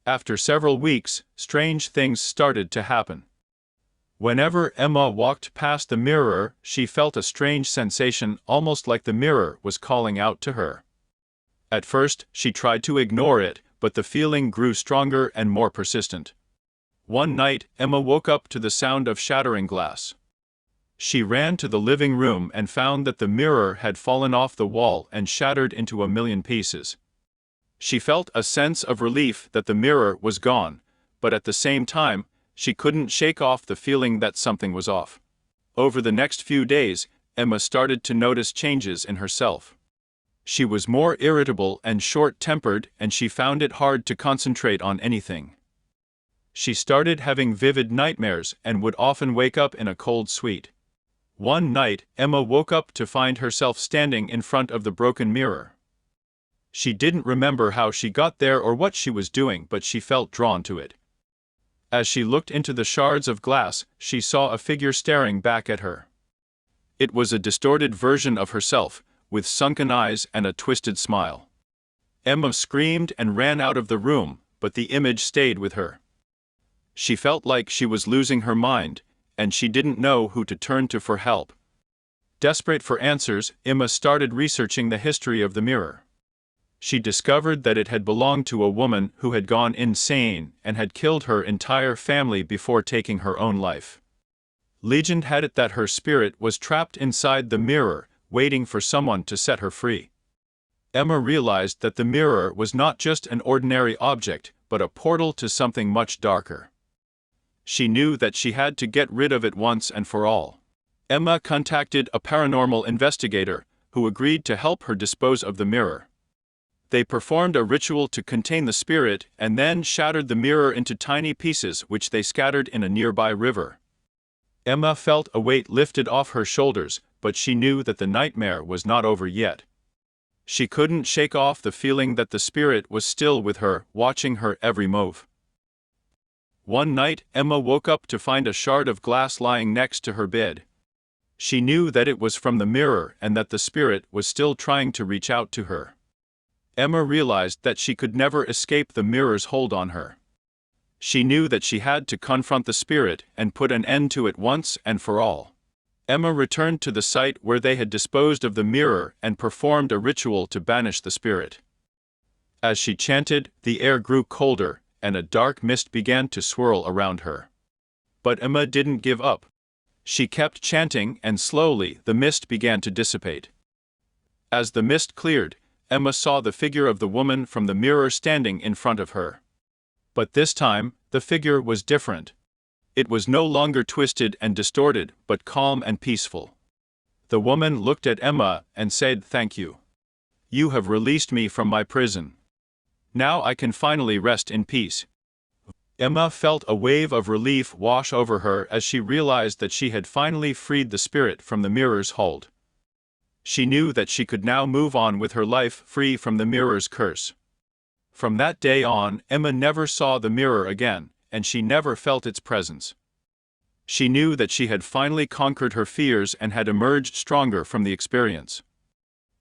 After several weeks, strange things started to happen. Whenever Emma walked past the mirror, she felt a strange sensation, almost like the mirror was calling out to her. At first, she tried to ignore it, but the feeling grew stronger and more persistent. One night, Emma woke up to the sound of shattering glass. She ran to the living room and found that the mirror had fallen off the wall and shattered into a million pieces. She felt a sense of relief that the mirror was gone, but at the same time, she couldn't shake off the feeling that something was off. Over the next few days, Emma started to notice changes in herself. She was more irritable and short-tempered, and she found it hard to concentrate on anything. She started having vivid nightmares and would often wake up in a cold sweat. One night, Emma woke up to find herself standing in front of the broken mirror. She didn't remember how she got there or what she was doing, but she felt drawn to it. As she looked into the shards of glass, she saw a figure staring back at her. It was a distorted version of herself, with sunken eyes and a twisted smile. Emma screamed and ran out of the room, but the image stayed with her. She felt like she was losing her mind, and she didn't know who to turn to for help. Desperate for answers, Emma started researching the history of the mirror. She discovered that it had belonged to a woman who had gone insane and had killed her entire family before taking her own life. Legend had it that her spirit was trapped inside the mirror, waiting for someone to set her free. Emma realized that the mirror was not just an ordinary object, but a portal to something much darker. She knew that she had to get rid of it once and for all. Emma contacted a paranormal investigator, who agreed to help her dispose of the mirror. They performed a ritual to contain the spirit and then shattered the mirror into tiny pieces which they scattered in a nearby river. Emma felt a weight lifted off her shoulders, but she knew that the nightmare was not over yet. She couldn't shake off the feeling that the spirit was still with her, watching her every move. One night, Emma woke up to find a shard of glass lying next to her bed. She knew that it was from the mirror and that the spirit was still trying to reach out to her. Emma realized that she could never escape the mirror's hold on her. She knew that she had to confront the spirit and put an end to it once and for all. Emma returned to the site where they had disposed of the mirror and performed a ritual to banish the spirit. As she chanted, the air grew colder, and a dark mist began to swirl around her. But Emma didn't give up. She kept chanting, and slowly the mist began to dissipate. As the mist cleared, Emma saw the figure of the woman from the mirror standing in front of her. But this time, the figure was different. It was no longer twisted and distorted, but calm and peaceful. The woman looked at Emma and said, "Thank you. You have released me from my prison. Now I can finally rest in peace." Emma felt a wave of relief wash over her as she realized that she had finally freed the spirit from the mirror's hold. She knew that she could now move on with her life free from the mirror's curse. From that day on, Emma never saw the mirror again, and she never felt its presence. She knew that she had finally conquered her fears and had emerged stronger from the experience.